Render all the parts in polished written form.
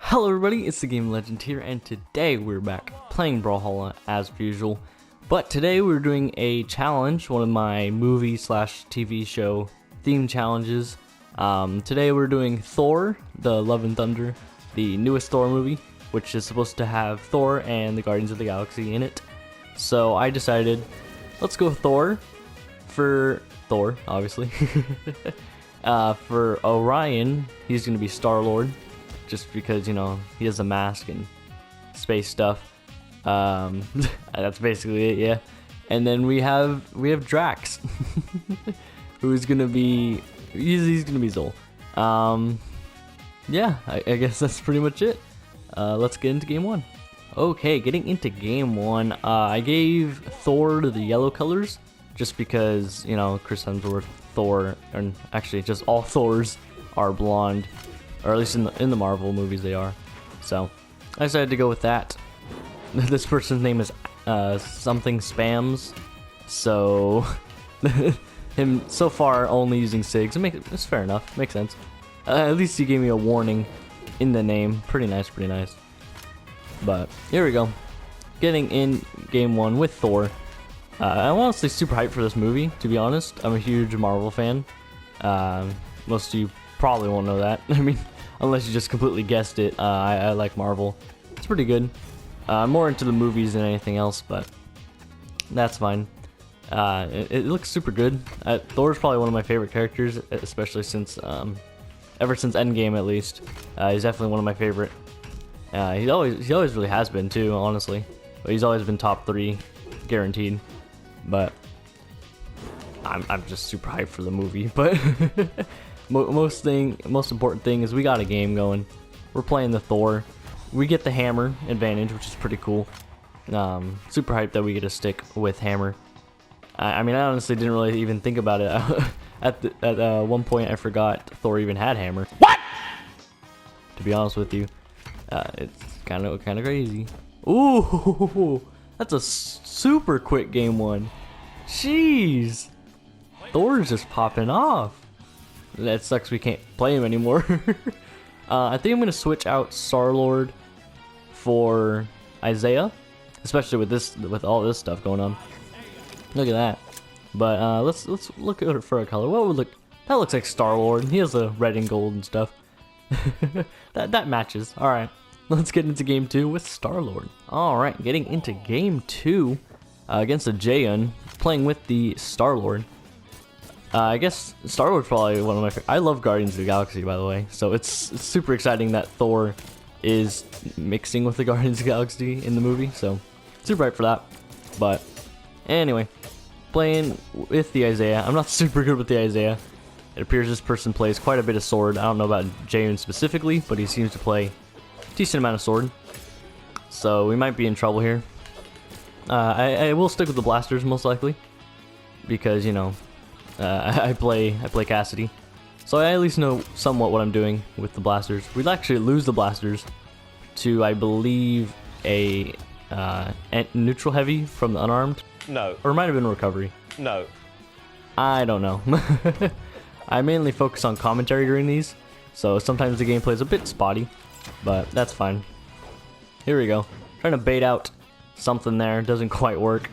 Hello everybody, it's the Game Legend here, and today we're back playing Brawlhalla as usual. But today we're doing a challenge, one of my movie slash TV show theme challenges. Today we're doing Thor, the Love and Thunder, the newest Thor movie, which is supposed to have Thor and the Guardians of the Galaxy in it. So I decided, let's go Thor for Thor, obviously. For Orion, he's going to be Starlord. Just because, you know, he has a mask and space stuff. That's basically it, yeah. And then we have Drax, who's gonna be he's gonna be Zol. Yeah, I guess that's pretty much it. Let's get into game one. Okay, getting into game one. I gave Thor the yellow colors just because, you know, Chris Hemsworth, Thor, and actually just all Thors are blonde. Or at least in the Marvel movies they are. So I decided to go with that. This person's name is something spams. So him so far only using SIGs. It's fair enough. Makes sense. At least he gave me a warning in the name. Pretty nice, pretty nice. But here we go. Getting in game one with Thor. I'm honestly super hyped for this movie, to be honest. I'm a huge Marvel fan. Most of you probably won't know that. I mean, unless you just completely guessed it. I like Marvel. It's pretty good. I'm more into the movies than anything else, but that's fine. It looks super good. Thor's probably one of my favorite characters, especially since ever since Endgame at least. He's definitely one of my favorite. He always really has been too, honestly. But he's always been top 3, guaranteed. But I'm just super hyped for the movie. But most important thing is we got a game going. We're playing the Thor. We get the hammer advantage, which is pretty cool. Super hyped that we get to stick with hammer. I mean, I honestly didn't really even think about it. At one point, I forgot Thor even had hammer. What? To be honest with you, it's kind of crazy. Ooh, that's a super quick game one. Jeez, Thor's just popping off. That sucks we can't play him anymore. I think I'm gonna switch out Starlord for Isaiah, especially with all this stuff going on. Look at that. But let's look for a color. What would look? That looks like Starlord. He has a red and gold and stuff. that matches. All right, let's get into game 2 with Starlord. All right, getting into game 2 against the Jaehyun, playing with the Starlord. I guess Starlord's probably one of my favorite. I love Guardians of the Galaxy, by the way, so it's super exciting that Thor is mixing with the Guardians of the Galaxy in the movie, so super hyped for that. But anyway, playing with the Isaiah. I'm not super good with the Isaiah. It appears this person plays quite a bit of sword. I don't know about Jaehyun specifically, but he seems to play a decent amount of sword, so we might be in trouble here. I will stick with the blasters most likely, because, you know, I play Cassidy, so I at least know somewhat what I'm doing with the blasters. We'd actually lose the blasters to, I believe, a neutral heavy from the unarmed. No. Or it might have been recovery. No. I don't know. I mainly focus on commentary during these, so sometimes the gameplay is a bit spotty, but that's fine. Here we go. Trying to bait out something there. Doesn't quite work.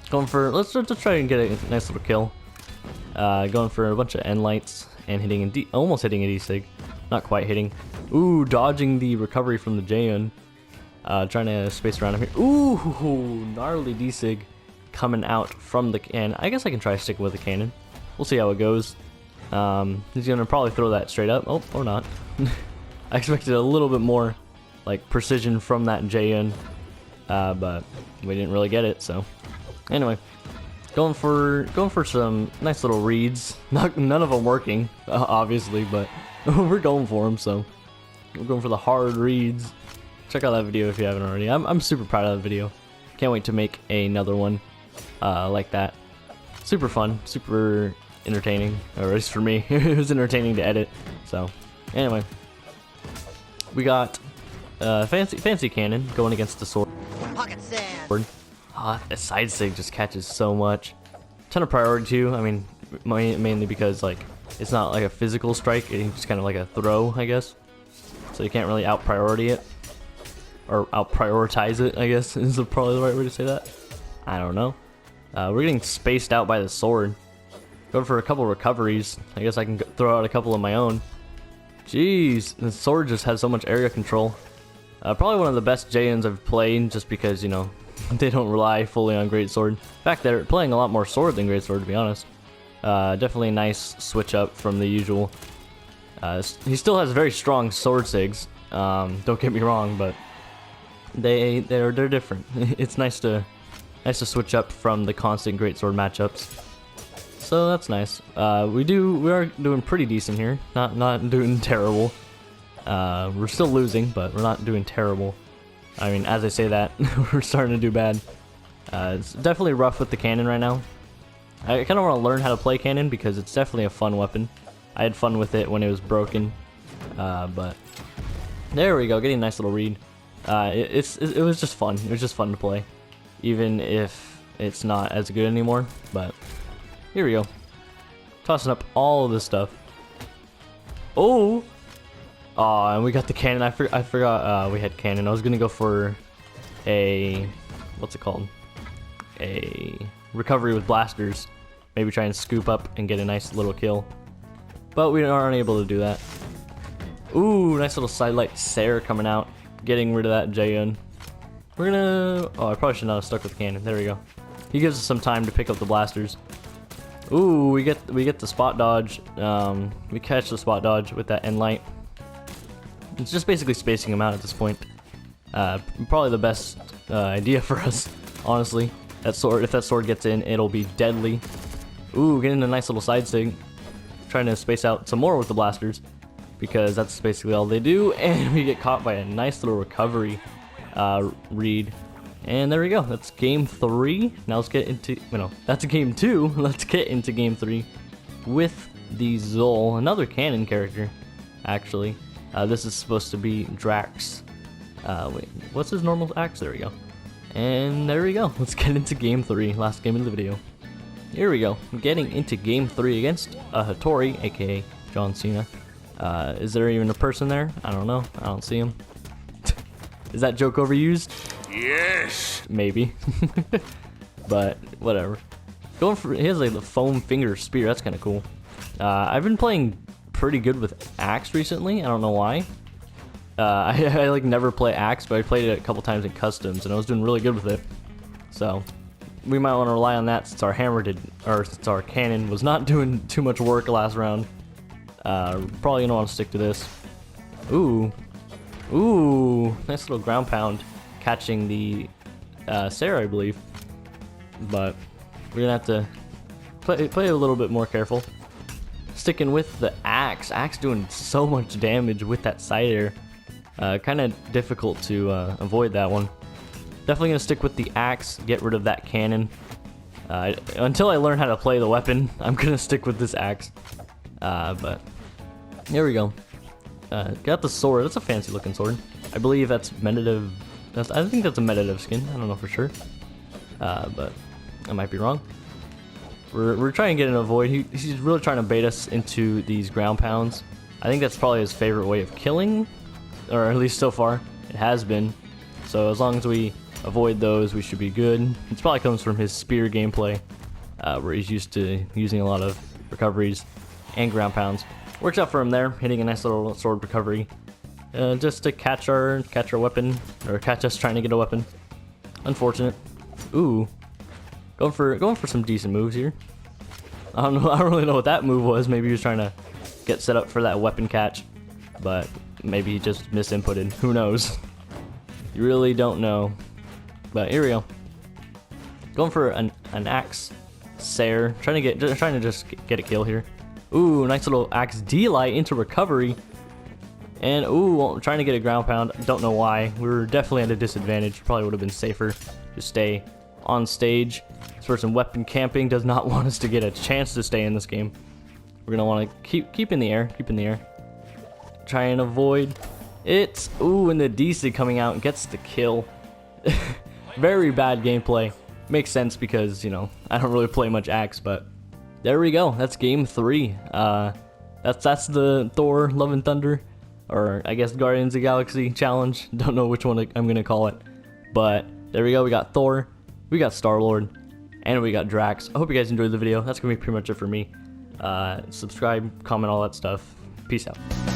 Going for, let's try and get a nice little kill. Going for a bunch of end lights and almost hitting a D-Sig. Not quite hitting. Ooh, dodging the recovery from the Jaehyun. Trying to space around him here. Ooh, gnarly D-Sig coming out from the cannon. I guess I can try sticking with the cannon. We'll see how it goes. He's gonna probably throw that straight up. Oh, or not. I expected a little bit more like precision from that Jaehyun, but we didn't really get it. So anyway. Going for some nice little reads. None of them working, obviously, but we're going for them. So we're going for the hard reads. Check out that video if you haven't already. I'm super proud of that video. Can't wait to make another one like that. Super fun, super entertaining, or at least for me, it was entertaining to edit. So anyway, we got fancy cannon going against the sword. Pocket sand. A side sig just catches so much. Ton of priority too. I mean, mainly because like it's not like a physical strike. It's just kind of like a throw, I guess. so you can't really out-priority it. Or out-prioritize it, I guess, is probably the right way to say that. I don't know. We're getting spaced out by the sword. Going for a couple recoveries. I guess I can throw out a couple of my own. Jeez, the sword just has so much area control. Probably one of the best JNs I've played, just because, you know, they don't rely fully on Greatsword. In fact, they're playing a lot more sword than Greatsword, to be honest. Definitely a nice switch up from the usual. He still has very strong sword sigs. Don't get me wrong, but they're different. It's nice to switch up from the constant Greatsword matchups. So that's nice. We are doing pretty decent here. Not doing terrible. We're still losing, but we're not doing terrible. I mean, as I say that, we're starting to do bad. It's definitely rough with the cannon right now. I kind of want to learn how to play cannon because it's definitely a fun weapon. I had fun with it when it was broken, but there we go, getting a nice little read. It was just fun. It was just fun to play, even if it's not as good anymore. But here we go, tossing up all of this stuff. Oh, and we got the cannon. I forgot we had cannon. I was gonna go for a, what's it called? A recovery with blasters. Maybe try and scoop up and get a nice little kill. But we aren't able to do that. Ooh, nice little sidelight Sarah coming out. Getting rid of that JN. We're gonna, oh, I probably should not have stuck with the cannon. There we go. He gives us some time to pick up the blasters. Ooh, we get the spot dodge. We catch the spot dodge with that end light. It's just basically spacing him out at this point. Probably the best idea for us, honestly. That sword, if that sword gets in, it'll be deadly. Ooh, getting a nice little side sig. Trying to space out some more with the blasters, because that's basically all they do. And we get caught by a nice little recovery read. And there we go. That's game 3. Now let's get into, that's game 2. Let's get into game 3 with the Zol, another canon character, actually. This is supposed to be Drax. Wait, what's his normal axe? There we go. And there we go. Let's get into game 3. Last game of the video. Here we go. Getting into game 3 against Hattori, aka John Cena. Is there even a person there? I don't know. I don't see him. Is that joke overused? Yes! Maybe. But whatever. Going for, he has like the foam finger spear. That's kind of cool. I've been playing pretty good with axe recently. I don't know why. I like never play axe, but I played it a couple times in customs, and I was doing really good with it. So we might want to rely on that since our hammer since our cannon was not doing too much work last round. Probably gonna want to stick to this. Ooh, nice little ground pound, catching the Sarah, I believe. But we're gonna have to play a little bit more careful. Sticking with the axe. Axe doing so much damage with that side air. Kind of difficult to avoid that one. Definitely gonna stick with the axe, get rid of that cannon. Until I learn how to play the weapon, I'm gonna stick with this axe. But here we go. Got the sword. That's a fancy looking sword. I believe that's meditative. I think that's a meditative skin. I don't know for sure. But I might be wrong. We're trying to get an avoid. He's really trying to bait us into these ground pounds. I think that's probably his favorite way of killing, or at least so far it has been. So as long as we avoid those, we should be good. It probably comes from his spear gameplay, where he's used to using a lot of recoveries and ground pounds. Works out for him there, hitting a nice little sword recovery, just to catch our weapon, or catch us trying to get a weapon. Unfortunate. Ooh, going for some decent moves here. I don't know. I don't really know what that move was. Maybe he was trying to get set up for that weapon catch, but maybe he just misinputted. Who knows? You really don't know. But here we go. Going for an axe Sair. Trying to just get a kill here. Ooh, nice little axe D-light into recovery. And ooh, trying to get a ground pound. Don't know why. We were definitely at a disadvantage. Probably would have been safer to stay on stage. This person weapon camping does not want us to get a chance to stay in this game. We're gonna want to keep in the air. Keep in the air. Try and avoid it. Ooh, and the DC coming out and gets the kill. Very bad gameplay. Makes sense because, you know, I don't really play much axe, but there we go. That's game 3. That's the Thor Love and Thunder. or I guess Guardians of the Galaxy challenge. Don't know which one I'm gonna call it, but there we go. We got Thor, we got Starlord, and we got Drax. I hope you guys enjoyed the video. That's gonna be pretty much it for me. Subscribe, comment, all that stuff. Peace out.